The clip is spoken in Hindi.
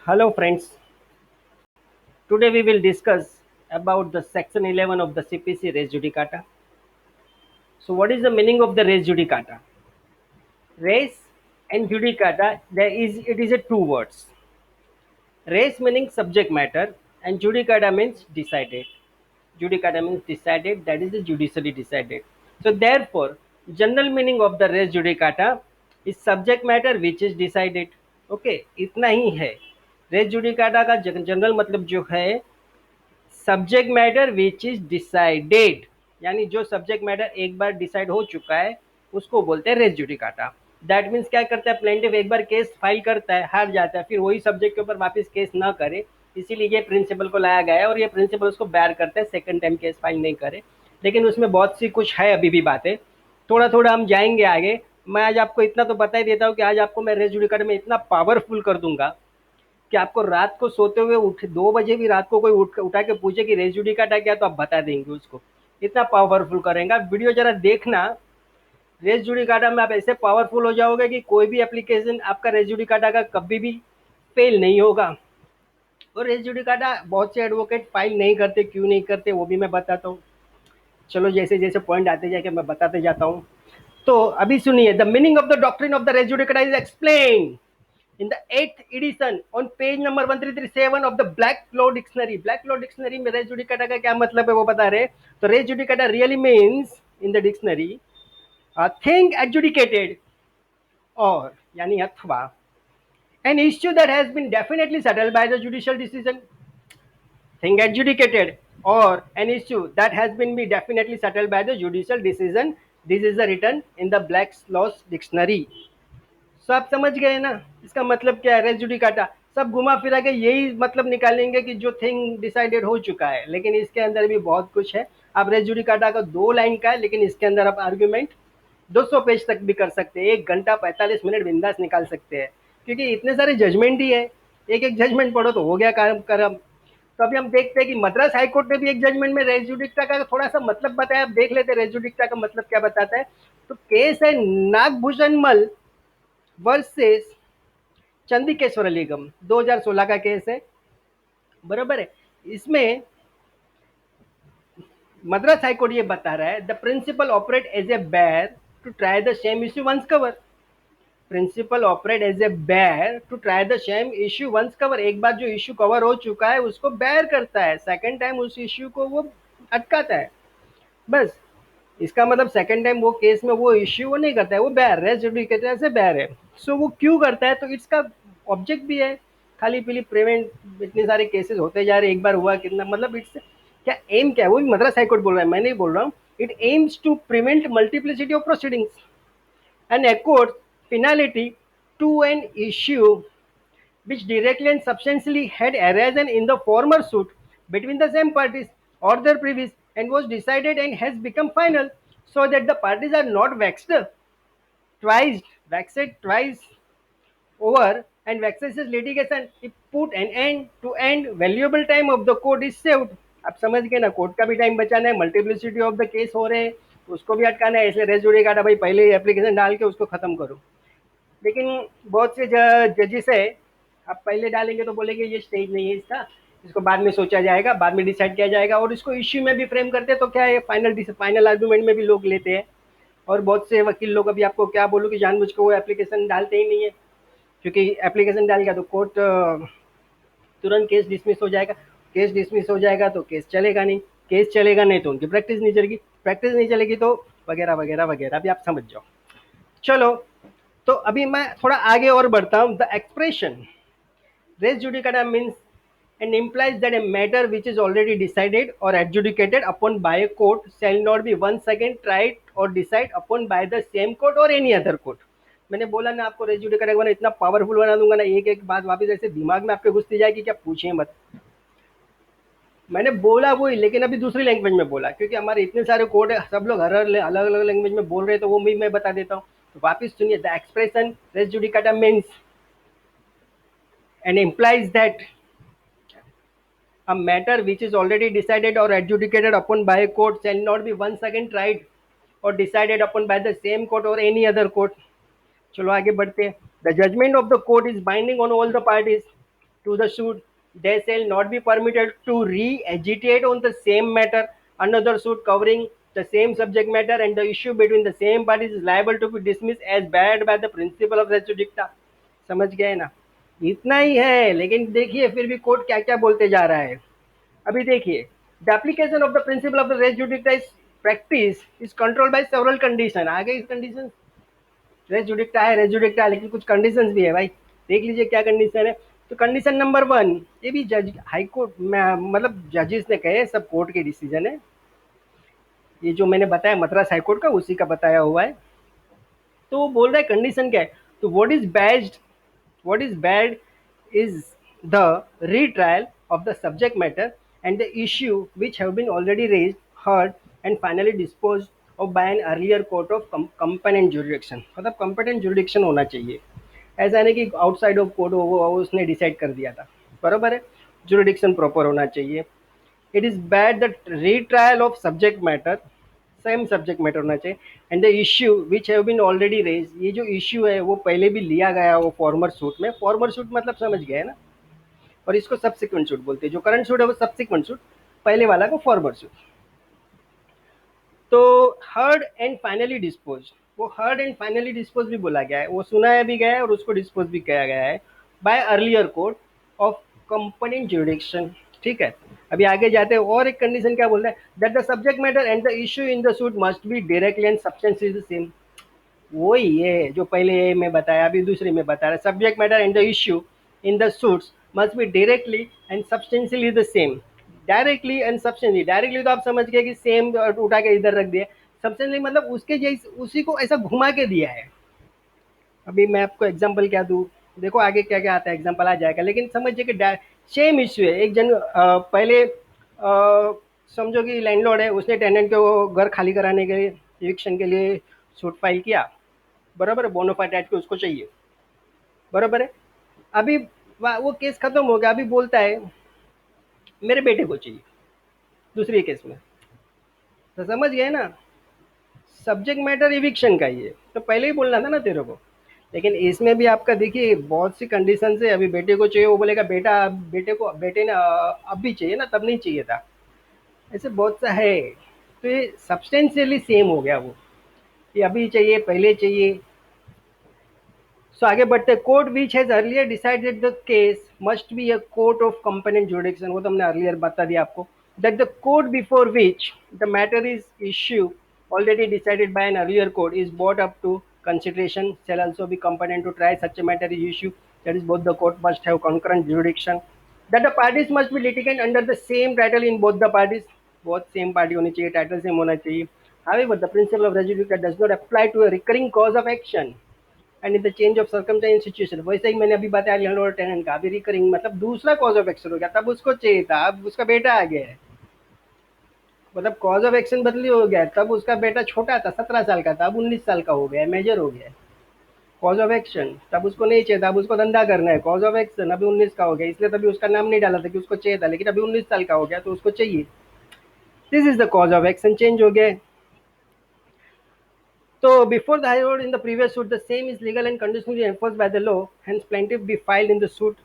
Hello friends, today we will discuss about the section 11 of the CPC res judicata. So what is the meaning of the res judicata? Res and judicata, it is a two words. Res meaning subject matter and judicata means decided. Judicata means decided, that is judicially decided. So therefore, general meaning of the res judicata is subject matter which is decided. Okay, इतना ही है. रेस जुडिकाटा का जनरल मतलब जो है subject matter which is decided, यानी जो सब्जेक्ट मैटर एक बार डिसाइड हो चुका है उसको बोलते हैं रेस जुडिकाटा. दैट मीन्स क्या करता है, प्लेंटिफ एक बार केस फाइल करता है, हार जाता है, फिर वही सब्जेक्ट के ऊपर वापस केस ना करे, इसीलिए ये प्रिंसिपल को लाया गया है और ये प्रिंसिपल उसको बैर करता है सेकंड टाइम केस फाइल नहीं करे. लेकिन उसमें बहुत सी कुछ है अभी भी बातें, थोड़ा थोड़ा हम जाएंगे आगे. मैं आज आपको इतना तो बता ही देता हूँ कि आज आपको मैं रेस जुडिकाटा में इतना पावरफुल कर दूंगा कि आपको रात को सोते हुए उठ 2 बजे भी रात को कोई उठा के पूछे कि रेजिडी काटा क्या, तो आप बता देंगे उसको. इतना पावरफुल करेंगे. वीडियो जरा देखना. रेजिडी काटा में आप ऐसे पावरफुल हो जाओगे कि कोई भी एप्लीकेशन आपका रेजिडी काटा का कभी भी फेल नहीं होगा. और रेजिडी काटा बहुत से एडवोकेट फाइल नहीं करते, क्यों नहीं करते वो भी मैं बताता हूँ. चलो जैसे जैसे पॉइंट आते जाके मैं बताते जाता हूँ. तो अभी सुनिए, the meaning of the doctrine of the res judicata is explain in the 8th edition on page number 1337 of the Black Law Dictionary. Black Law Dictionary में res judicata का क्या मतलब है वो बता रहे. तो res judicata really means in the dictionary a thing adjudicated or यानी अथवा an issue that has been definitely settled by the judicial decision. Thing adjudicated or an issue that has been be definitely settled by the judicial decision. This is the written in the Black Law Dictionary. सो आप समझ गए ना इसका मतलब क्या है. रेस जुडिकाटा सब घुमा फिरा के यही मतलब निकालेंगे कि जो थिंग डिसाइडेड हो चुका है, लेकिन इसके अंदर भी बहुत कुछ है. आप रेस जुडिकाटा का 2 लाइन का है, लेकिन इसके अंदर आप आर्ग्यूमेंट 200 पेज तक भी कर सकते हैं. 1 घंटा 45 मिनट बिंदास निकाल सकते हैं, क्योंकि इतने सारे जजमेंट ही है. एक एक जजमेंट पढ़ो तो हो गया काम करम. तो अभी हम देखते हैं कि मद्रास हाईकोर्ट ने भी एक जजमेंट में रेस जुडिक्टा का थोड़ा सा मतलब बताया. आप देख लेते हैं रेस जुडिक्टा का मतलब क्या बताता है. तो केस है नागभूषण मल वर्सेस चंदिकेश्वर अलीगम, 2016 का केस है. बराबर है. इसमें मद्रास हाईकोर्ट ये बता रहा है the principle operate as a bar to try the same issue once cover. Principle operate as a bar to try the same issue once cover. एक बार जो इश्यू कवर हो चुका है उसको बेयर करता है, सेकंड टाइम उस इश्यू को वो अटकाता है. बस इसका मतलब सेकंड टाइम वो केस में वो इश्यू वो नहीं करता है, वो बैर रेस जुडिकेटर से बैर है. सो वो क्यों करता है, तो इसका ऑब्जेक्ट भी है खाली पीली प्रिवेंट. इतने सारे केसेस होते जा रहे, एक बार हुआ कितना, मतलब इट्स क्या एम क्या है, वो भी मद्रास हाईकोर्ट बोल रहा है, मैं नहीं बोल रहा हूँ. It aims to prevent multiplicity of proceedings and accords finality to an issue which directly and substantially had arisen in the former suit between the same parties or their previous and was decided and has become final, so that the parties are not vexed twice over and vexatious litigation. If put an end to end, valuable time of the court is saved. आप समझ गए ना, कोर्ट का भी टाइम बचाना है, मल्टीप्लिसिटी ऑफ द केस हो रहे हैं उसको भी अटकाना है. इसलिए रेस जुडिकाटा भाई पहले एप्लीकेशन डाल के उसको खत्म करो. लेकिन बहुत से जजेस है, आप पहले डालेंगे तो बोलेंगे ये स्टेज नहीं है इसका, इसको बाद में सोचा जाएगा, बाद में डिसाइड किया जाएगा. और इसको इश्यू में भी फ्रेम करते हैं तो क्या है, फाइनल आर्गूमेंट में भी लोग लेते हैं. और बहुत से वकील लोग, अभी आपको क्या बोलूँ कि जानबूझ के वो एप्लीकेशन डालते ही नहीं है, क्योंकि एप्लीकेशन डालेगा तो कोर्ट तुरंत केस डिसमिस हो जाएगा. केस डिसमिस हो जाएगा तो केस चलेगा नहीं, केस चलेगा नहीं तो उनकी प्रैक्टिस नहीं चलेगी, प्रैक्टिस नहीं चलेगी तो वगैरह वगैरह वगैरह. अभी आप समझ जाओ. चलो, तो अभी मैं थोड़ा आगे और बढ़ता हूँ. The expression res judicata means and implies that a matter which is already decided or adjudicated upon by a court shall not be once again tried or decided upon by the same court or any other court. मैंने बोला ना आपको रेस जुडिकाटा बना इतना पावरफुल बना दूंगा ना, एक एक बात वापस ऐसे दिमाग में आपके घुसती जाएगी क्या पूछिए मत. मैंने बोला वही, लेकिन अभी दूसरी लैंग्वेज में बोला, क्योंकि हमारे इतने सारे कोड है, सब लोग हर अलग अलग लैंग्वेज में बोल रहे हैं, तो वो भी मैं बता देता हूँ. तो वापस सुनिए. The expression res judicata means and implies that a matter which is already decided or adjudicated upon by a court shall not be once again tried or decided upon by the same court or any other court. चलो आगे बढ़ते हैं. The judgment of the court is binding on all the parties. to the suit, they shall not be permitted to re-agitate on the same matter another suit covering the same subject matter, and the issue between the same parties is liable to be dismissed as bad by the principle of res judicata. समझ गए ना? इतना ही है, लेकिन देखिए फिर भी कोर्ट क्या क्या बोलते जा रहा है. अभी देखिए, the application of the principle of the res judicata is practice is controlled by several condition. आगे इस कंडीशन, रेस जुडिक्टा है, रेस जुडिक्टा है, लेकिन कुछ कंडीशंस भी है भाई. देख लीजिए क्या कंडीशन है. तो कंडीशन नंबर 1, ये भी जज हाई कोर्ट में, मतलब जजेस ने कहे, सब कोर्ट के डिसीजन है. ये जो मैंने बताया मद्रास हाई कोर्ट का, उसी का बताया हुआ है. तो वो बोल रहा है कंडीशन क्या है. तो what is bad is the retrial of the subject matter and the issue which have been already raised, heard and finally disposed of by an earlier court of competent jurisdiction. मतलब competent jurisdiction होना चाहिए. ऐसा नहीं कि आउटसाइड ऑफ कोर्ट हो, वो उसने डिसाइड कर दिया था. बराबर है. जुरिडिक्शन प्रॉपर होना चाहिए. It is bad the retrial of subject matter, same subject matter होना चाहिए. And the issue which have been already raise, ये जो इश्यू है वो पहले भी लिया गया वो फॉर्मर सूट में. फॉर्मर सूट मतलब समझ गए ना. और इसको सब्सिक्वेंट सूट बोलते हैं. जो करंट सूट है वो सब्सिक्वेंट सूट, पहले वाला को फॉर्मर सूट. तो हर्ड एंड फाइनली डिस्पोज, वो हर्ड एंड फाइनली डिस्पोज भी बोला गया है, वो सुनाया भी गया है और उसको डिस्पोज भी किया गया है by earlier court of competent jurisdiction. ठीक है. अभी आगे जाते हैं. और एक कंडीशन क्या बोल रहा है, that the subject matter and the issue in the suit must be directly and substantially the same. वही है जो पहले में बताया, अभी दूसरे में बता रहा है. Subject matter and the issue in the suits must be directly and substantially the same. Directly and substantially, directly तो आप समझ गए कि सेम उठा के इधर रख दिया. सब्सटेंशियली मतलब उसके जैसे, उसी को ऐसा घुमा के दिया है. अभी मैं आपको एग्जांपल क्या दूं, देखो आगे क्या क्या आता है, एग्जांपल आ जाएगा. लेकिन समझिए कि सेम इश्यू है. एक जन पहले समझो कि लैंडलॉर्ड है, उसने टेनेंट को घर खाली कराने के लिए, इविक्शन के लिए सूट फाइल किया. बराबर है. बोनोफाइड राइट के उसको चाहिए. बराबर है. अभी वो केस खत्म हो गया. अभी बोलता है मेरे बेटे को चाहिए दूसरे केस में. तो समझ गए ना, सब्जेक्ट मैटर इविक्शन का ही है. तो पहले ही बोलना था ना तेरे को. लेकिन इसमें भी आपका देखिए बहुत सी कंडीशन है. अभी बेटे को चाहिए, वो बोलेगा बेटा, बेटे ने अब भी चाहिए ना, तब नहीं चाहिए था. ऐसे बहुत सा है. तो ये सब्सटेंशियली सेम हो गया वो, ये अभी चाहिए पहले चाहिए. सो आगे बढ़ते. Court which has earlier decided the case must be a court of competent jurisdiction. वो तो हमने अर्लियर बता दिया आपको. That the court before which the matter is issue already decided by an earlier court is brought up to consideration shall also be competent to try such a matter is issue. That is, both the court must have concurrent jurisdiction. That the parties must be litigant under the same title in both the parties. बहुत सेम पार्टी होनी चाहिए, टाइटल सेम होना चाहिए. However, the principle of res judicata does not apply to a recurring cause of action and in the change of circumstance situation. वैसे ही मैंने अभी बताया लैंडलॉर्ड टेनेंट का, अभी रिकरिंग मतलब दूसरा कॉज ऑफ एक्शन हो गया. तब उसको चाहिए था, अब उसका बेटा आ गया है. मतलब कॉज ऑफ एक्शन बदली हो गया. तब उसका बेटा छोटा था, 17 साल का था, अब 19 साल का हो गया, मेजर हो गया. कॉज ऑफ एक्शन तब उसको नहीं चाहिए था, अब उसको धंधा करना है. कॉज ऑफ एक्शन अभी 19 का हो गया, इसलिए तभी उसका नाम नहीं डाला था कि उसको चाहिए था, लेकिन अभी 19 साल का हो गया तो उसको चाहिए. This is the cause of action, change हो गया. So before the high court in the previous suit, the same is legal and conditionally enforced by the law. Hence, plaintiff be filed in the suit